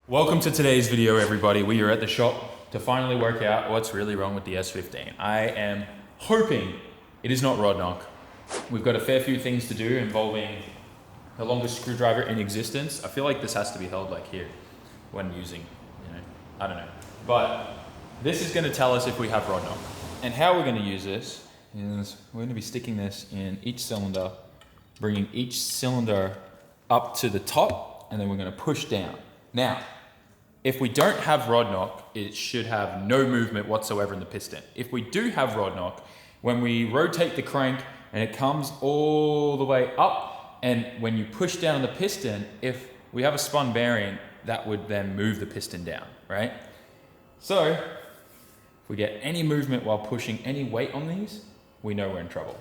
Welcome to today's video, everybody. We are at the shop to finally work out what's really wrong with the S15. I am hoping it is not rod knock. We've got a fair few things to do involving the longest screwdriver in existence. I feel like this has to be held like here when using, I don't know. But this is gonna tell us if we have rod knock. And how we're gonna use this is we're gonna be sticking this in each cylinder, bringing each cylinder up to the top, and then we're gonna push down. Now, if we don't have rod knock, it should have no movement whatsoever in the piston. If we do have rod knock, when we rotate the crank and it comes all the way up, and when you push down on the piston, if we have a spun bearing, that would then move the piston down, right? So, if we get any movement while pushing any weight on these, we know we're in trouble.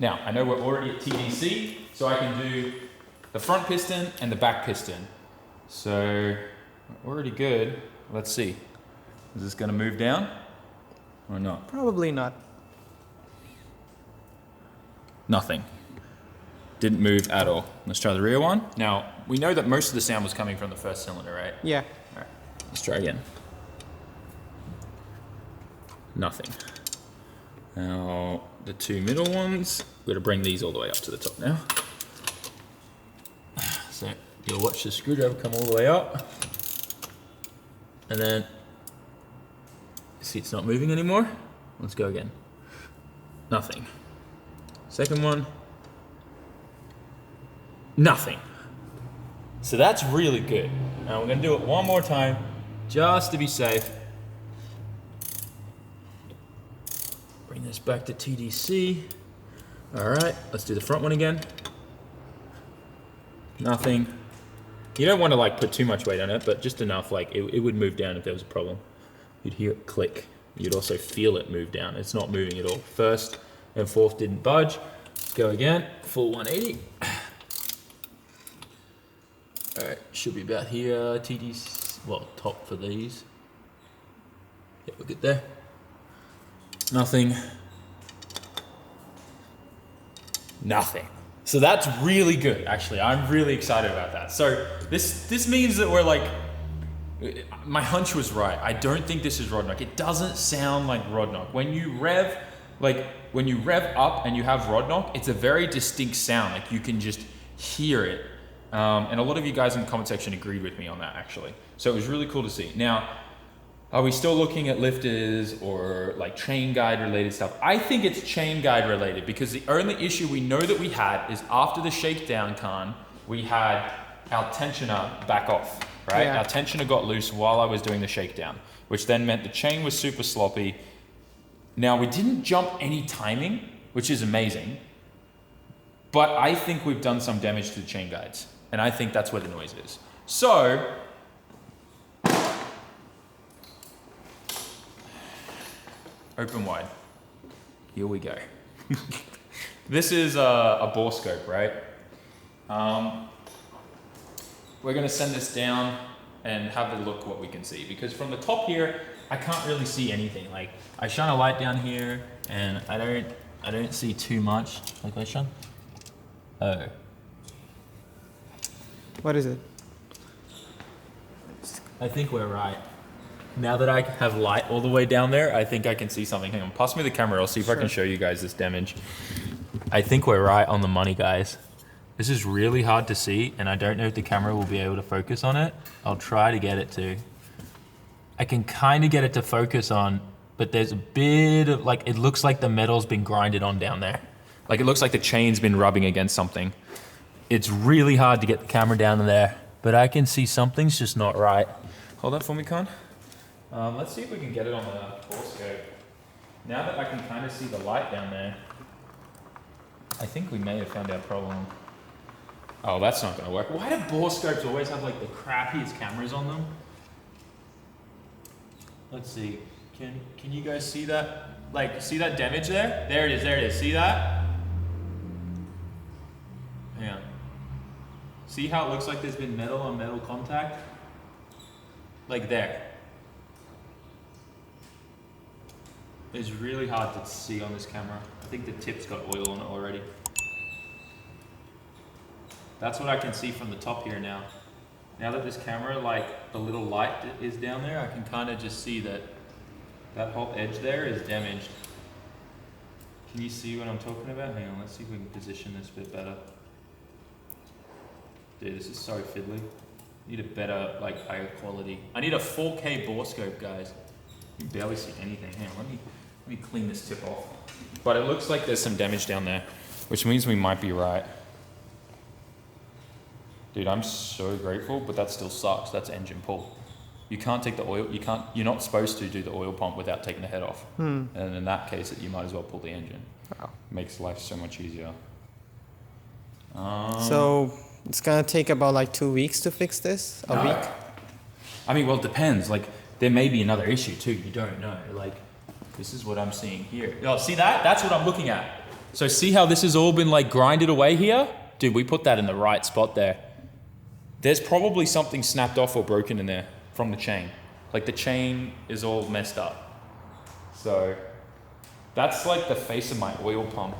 Now, I know we're already at TDC, so I can do the front piston and the back piston. So, we're already good. Let's see. Is this gonna move down or not? Probably not. Nothing. Didn't move at all. Let's try the rear one. Now, we know that most of the sound was coming from the first cylinder, right? Yeah. All right, let's try again. Nothing. Now, the two middle ones, we're gonna bring these all the way up to the top now. So, you'll watch the screwdriver come all the way up. And then, see it's not moving anymore. Let's go again. Nothing. Second one. Nothing. So that's really good. Now we're gonna do it one more time, just to be safe. Bring this back to TDC. All right, let's do the front one again. Nothing. You don't want to like put too much weight on it, but just enough, like it would move down if there was a problem. You'd hear it click. You'd also feel it move down. It's not moving at all. First and fourth didn't budge. Let's go again, full 180. All right, should be about here, TD's, well, top for these. Yeah, we'll get there. Nothing. Nothing. So that's really good, actually. I'm really excited about that. So this means that we're like, my hunch was right. I don't think this is rod knock. It doesn't sound like rod knock. When you rev up and you have rod knock, it's a very distinct sound. Like you can just hear it. And a lot of you guys in the comment section agreed with me on that, actually. So it was really cool to see. Now, are we still looking at lifters or like chain guide related stuff? I think it's chain guide related because the only issue we know that we had is after the shakedown con, we had our tensioner back off, right? Yeah. Our tensioner got loose while I was doing the shakedown, which then meant the chain was super sloppy. Now we didn't jump any timing, which is amazing, but I think we've done some damage to the chain guides, and I think that's where the noise is. So, open wide. Here we go. This is a Borescope, right? We're gonna send this down and have a look what we can see. Because from the top here, I can't really see anything. Like, I shine a light down here and I don't see too much. Like, I shine? Oh. What is it? I think we're right. Now that I have light all the way down there, I think I can see something. Hang on, pass me the camera. I'll see if I can show you guys this damage. I think we're right on the money, guys. This is really hard to see, and I don't know if the camera will be able to focus on it. I'll try to get it to. I can kind of get it to focus on, but there's a bit of, like, it looks like the metal's been grinded on down there. Like, it looks like the chain's been rubbing against something. It's really hard to get the camera down there, but I can see something's just not right. Hold that for me, Con. Let's see if we can get it on the Borescope. Now that I can kind of see the light down there, I think we may have found our problem. Oh, that's not gonna work. Why do Borescopes always have like the crappiest cameras on them? Let's see, can you guys see that? Like, see that damage there? There it is, see that? Hang on. See how it looks like there's been metal on metal contact? Like there. It's really hard to see on this camera. I think the tip's got oil on it already. That's what I can see from the top here now. Now that this camera, like the little light is down there, I can kind of just see that that whole edge there is damaged. Can you see what I'm talking about? Hang on, let's see if we can position this a bit better. Dude, this is so fiddly. Need a better, like, higher quality. I need a 4K Borescope, guys. You can barely see anything. Hang on, let me clean this tip off. But it looks like there's some damage down there, which means we might be right. Dude, I'm so grateful, but that still sucks. That's engine pull. You can't take the oil, you're not supposed to do the oil pump without taking the head off. And in that case, you might as well pull the engine. Wow. Makes life so much easier. So it's gonna take about like 2 weeks to fix this? A week? I mean, well, it depends. Like, there may be another issue too. You don't know. Like, this is what I'm seeing here. Oh, see that? That's what I'm looking at. So see how this has all been like grinded away here? Dude, we put that in the right spot there. There's probably something snapped off or broken in there from the chain. Like, the chain is all messed up. So that's like the face of my oil pump.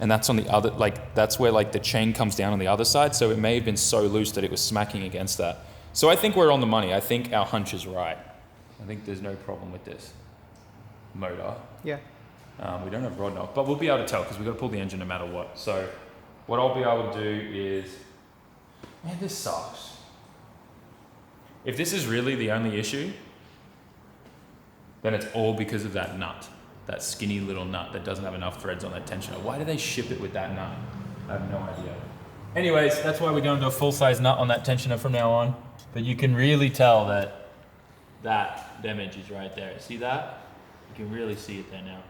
And that's on the other, like, that's where like the chain comes down on the other side. So it may have been so loose that it was smacking against that. So I think we're on the money. I think our hunch is right. I think there's no problem with this motor. Yeah. We don't have rod knock, but we'll be able to tell because we've got to pull the engine no matter what. So what I'll be able to do is, man, this sucks. If this is really the only issue, then it's all because of that nut, that skinny little nut that doesn't have enough threads on that tensioner. Why do they ship it with that nut? I have no idea. Anyways, that's why we're going to a full-size nut on that tensioner from now on. But you can really tell that that damage is right there. See that? You can really see it there now.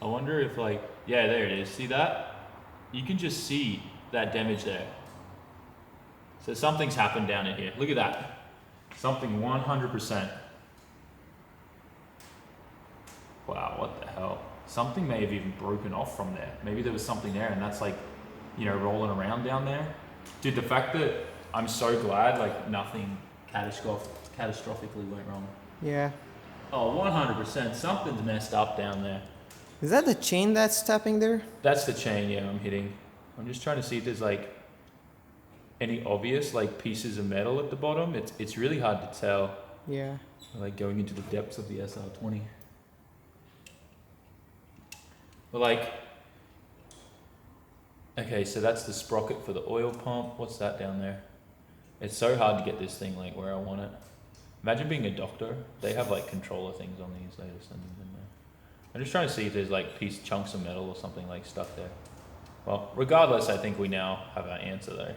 I wonder if, like, yeah, there it is. See that? You can just see that damage there. So something's happened down in here. Look at that. Something 100%. Wow, what the hell? Something may have even broken off from there. Maybe there was something there and that's like, you know, rolling around down there. Dude, the fact that I'm so glad like nothing catastrophically went wrong. Yeah. Oh, 100%. Something's messed up down there. Is that the chain that's tapping there? That's the chain, yeah, I'm hitting. I'm just trying to see if there's like any obvious like pieces of metal at the bottom. It's really hard to tell. Yeah. Like going into the depths of the SR20. But like, okay, so that's the sprocket for the oil pump. What's that down there? It's so hard to get this thing like where I want it. Imagine being a doctor. They have like controller things on these. They just send them in there. I'm just trying to see if there's like chunks of metal or something like stuck there. Well, regardless, I think we now have our answer there.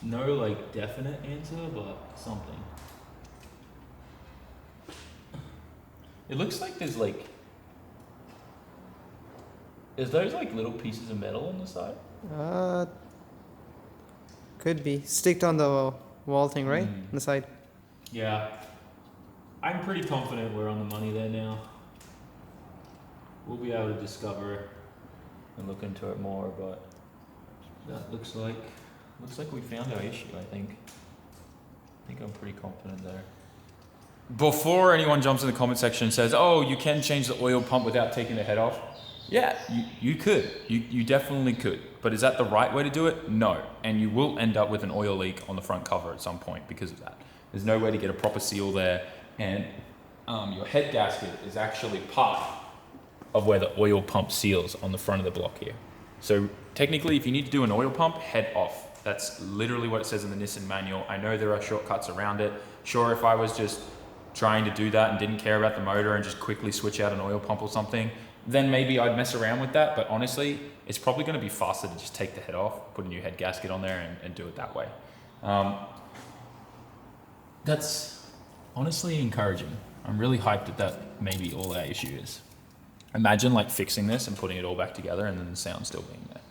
No like definite answer, but something. It looks like there's like, is those like little pieces of metal on the side? Could be. Sticked on the wall thing, right? On the side. Yeah. I'm pretty confident we're on the money there now. We'll be able to discover and look into it more, but that looks like we found our issue, I think. I'm pretty confident there. Before anyone jumps in the comment section and says, oh, you can change the oil pump without taking the head off. Yeah, you could. You definitely could. But is that the right way to do it? No. And you will end up with an oil leak on the front cover at some point because of that. There's no way to get a proper seal there. And your head gasket is actually part of where the oil pump seals on the front of the block here. So technically, if you need to do an oil pump, head off. That's literally what it says in the Nissan manual. I know there are shortcuts around it. Sure, if I was just trying to do that and didn't care about the motor and just quickly switch out an oil pump or something, then maybe I'd mess around with that. But honestly, it's probably going to be faster to just take the head off, put a new head gasket on there and do it that way. That's honestly encouraging. I'm really hyped that may be all our issue is. Imagine like fixing this and putting it all back together and then the sound still being there.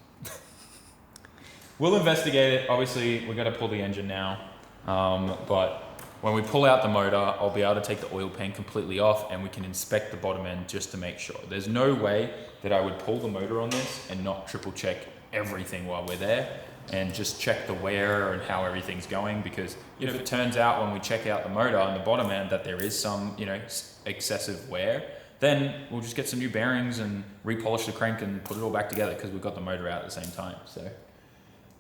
We'll investigate it. Obviously, we're going to pull the engine now. But when we pull out the motor, I'll be able to take the oil pan completely off and we can inspect the bottom end just to make sure. There's no way that I would pull the motor on this and not triple check everything while we're there and just check the wear and how everything's going, because if it turns out when we check out the motor on the bottom end that there is some, excessive wear, then we'll just get some new bearings and repolish the crank and put it all back together because we've got the motor out at the same time. So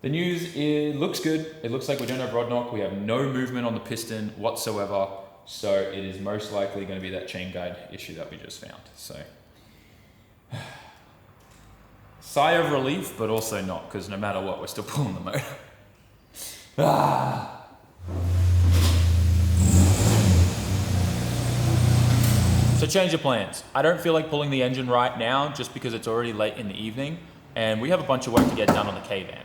The news, it looks good. It looks like we don't have rod knock. We have no movement on the piston whatsoever. So it is most likely going to be that chain guide issue that we just found. So sigh of relief, but also not, because no matter what, we're still pulling the motor. So change of plans. I don't feel like pulling the engine right now just because it's already late in the evening and we have a bunch of work to get done on the K-Van.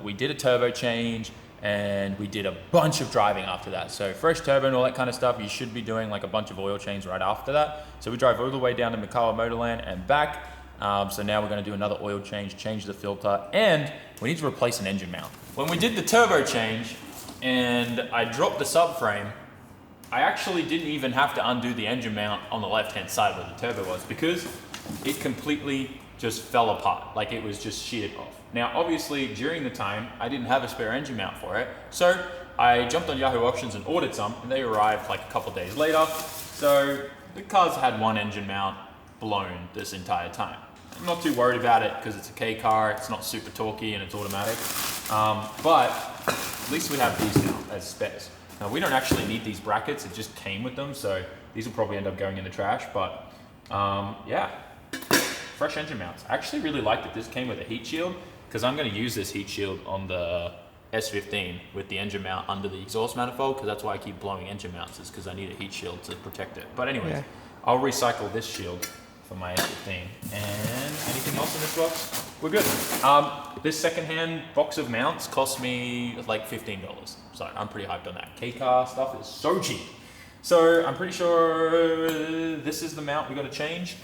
We did a turbo change and we did a bunch of driving after that. So fresh turbo and all that kind of stuff, you should be doing like a bunch of oil change right after that. So we drove all the way down to Makawa Motorland and back. So now we're gonna do another oil change the filter, and we need to replace an engine mount. When we did the turbo change and I dropped the subframe, I actually didn't even have to undo the engine mount on the left-hand side where the turbo was because it completely just fell apart. Like it was just sheared off. Now, obviously during the time, I didn't have a spare engine mount for it. So I jumped on Yahoo Auctions and ordered some and they arrived like a couple days later. So the car's had one engine mount blown this entire time. I'm not too worried about it because it's a K car, it's not super torquey and it's automatic. But at least we have these now as spares. Now we don't actually need these brackets, it just came with them, so these will probably end up going in the trash, but yeah, fresh engine mounts. I actually really like that this came with a heat shield because I'm going to use this heat shield on the S15 with the engine mount under the exhaust manifold, because that's why I keep blowing engine mounts, is because I need a heat shield to protect it. But anyways, yeah. I'll recycle this shield for my S15. And anything else in this box? We're good. This secondhand box of mounts cost me like $15. So I'm pretty hyped on that. K-car stuff is so cheap. So I'm pretty sure this is the mount we got to change.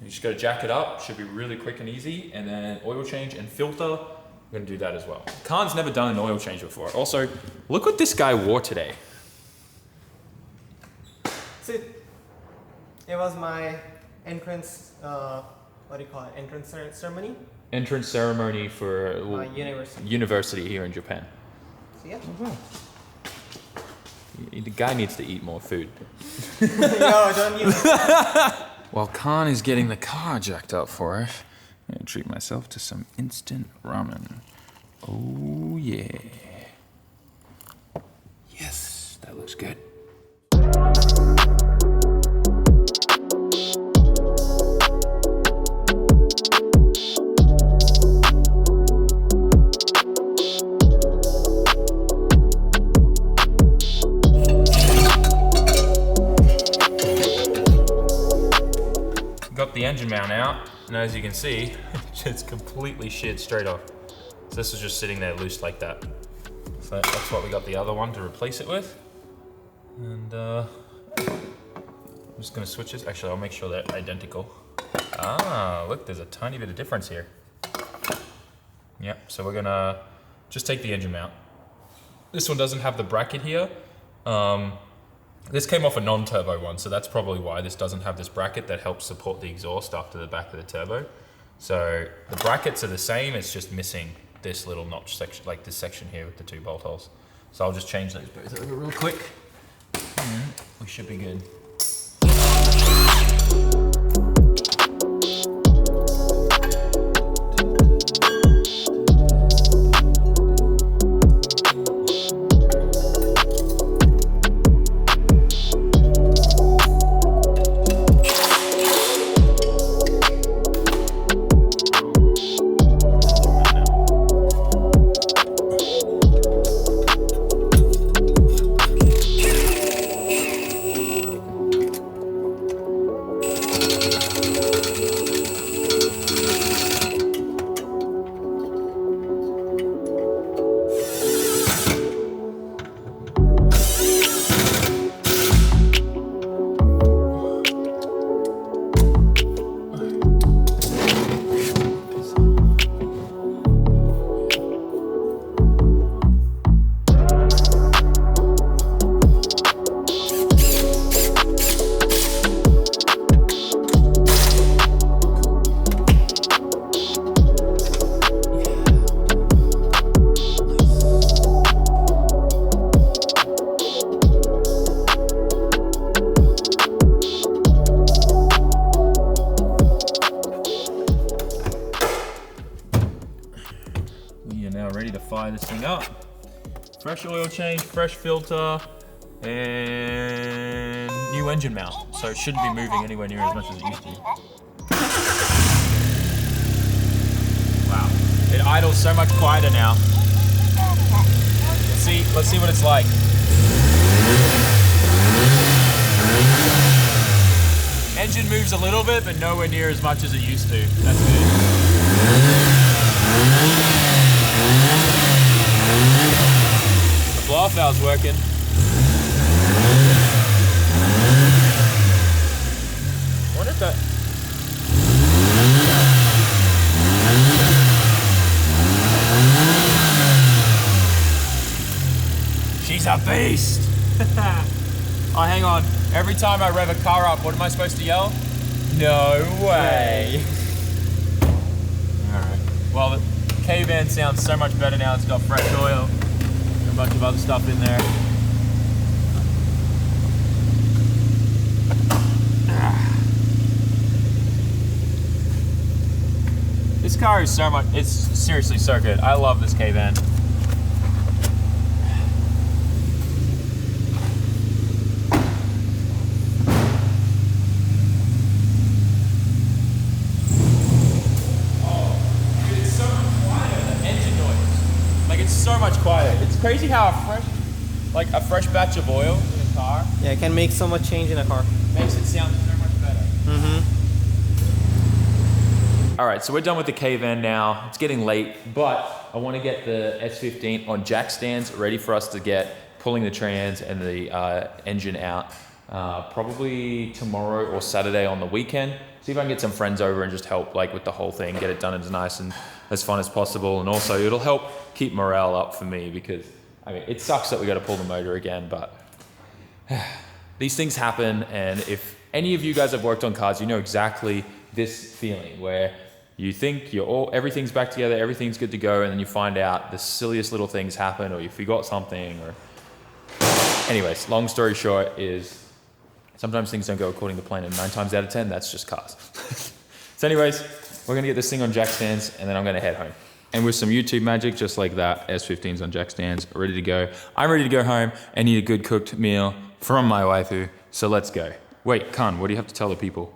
You just got to jack it up. Should be really quick and easy. And then oil change and filter. We're going to do that as well. Khan's never done an oil change before. Also, look what this guy wore today. So it was my entrance, what do you call it? Entrance ceremony? Entrance ceremony for university here in Japan. So yeah. The guy needs to eat more food. Yo, don't you? While Khan is getting the car jacked up for us, I'm gonna treat myself to some instant ramen. Oh yeah. Yes, that looks good. Got the engine mount out, and as you can see, it's completely sheared straight off. So this was just sitting there loose like that. So that's what we got the other one to replace it with. And I'm just gonna switch this. Actually, I'll make sure they're identical. Ah, look, there's a tiny bit of difference here. Yep, so we're gonna just take the engine mount. This one doesn't have the bracket here. This came off a non-turbo one, so that's probably why this doesn't have this bracket that helps support the exhaust after the back of the turbo. So the brackets are the same, it's just missing this little notch section, like this section here with the 2 bolt holes. So I'll just change those both over real quick. And we should be good. fire this thing up. Fresh oil change, fresh filter, and new engine mount. So it shouldn't be moving anywhere near as much as it used to. Wow, it idles so much quieter now. Let's see what it's like. Engine moves a little bit, but nowhere near as much as it used to. That's good. The blow-off valve's working. I wonder if that... She's a beast! Oh, hang on. Every time I rev a car up, what am I supposed to yell? No way! Alright. Well, the K-Van sounds so much better now. It's got fresh oil and a bunch of other stuff in there. This car is so much, it's seriously so good. I love this K-Van. So much quieter. It's crazy how a fresh batch of oil in a car. Yeah, it can make so much change in a car. Makes it sound so much better. Mm-hmm. All right, so we're done with the K-Van now. It's getting late, but I want to get the S15 on jack stands ready for us to get pulling the trans and the engine out probably tomorrow or Saturday on the weekend. See if I can get some friends over and just help like with the whole thing, get it done as nice and as fun as possible. And also it'll help keep morale up for me because I mean, it sucks that we got to pull the motor again, but these things happen. And if any of you guys have worked on cars, you know exactly this feeling where you think everything's back together, everything's good to go. And then you find out the silliest little things happen or you forgot something or anyways, long story short is sometimes things don't go according to plan and 9 times out of 10, that's just cars. So anyways, we're gonna get this thing on jack stands and then I'm gonna head home. And with some YouTube magic, just like that, S15's on jack stands, ready to go. I'm ready to go home and eat a good cooked meal from my waifu, so let's go. Wait, Khan, what do you have to tell the people?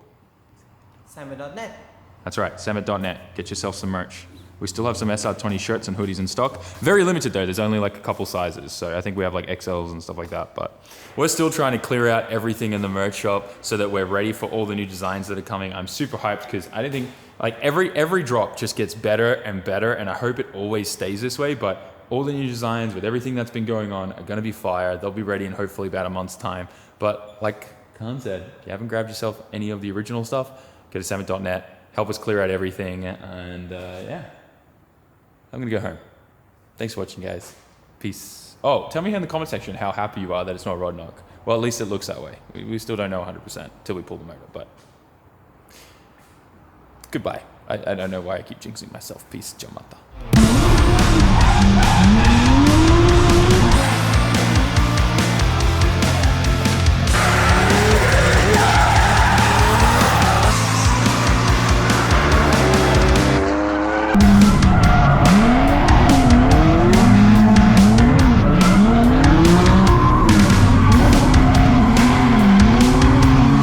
SAMMIT.net. That's right, SAMMIT.net, get yourself some merch. We still have some SR20 shirts and hoodies in stock. Very limited though, there's only like a couple sizes. So I think we have like XLs and stuff like that, but we're still trying to clear out everything in the merch shop so that we're ready for all the new designs that are coming. I'm super hyped because I don't think, like every drop just gets better and better and I hope it always stays this way, but all the new designs with everything that's been going on are gonna be fire. They'll be ready in hopefully about a month's time. But like Khan said, if you haven't grabbed yourself any of the original stuff, go to SAMMIT.net, help us clear out everything and yeah. I'm gonna go home. Thanks for watching, guys. Peace. Oh, tell me in the comment section how happy you are that it's not rod knock. Well, at least it looks that way. We still don't know 100% till we pull the motor, but goodbye. I don't know why I keep jinxing myself. Peace, Jamata.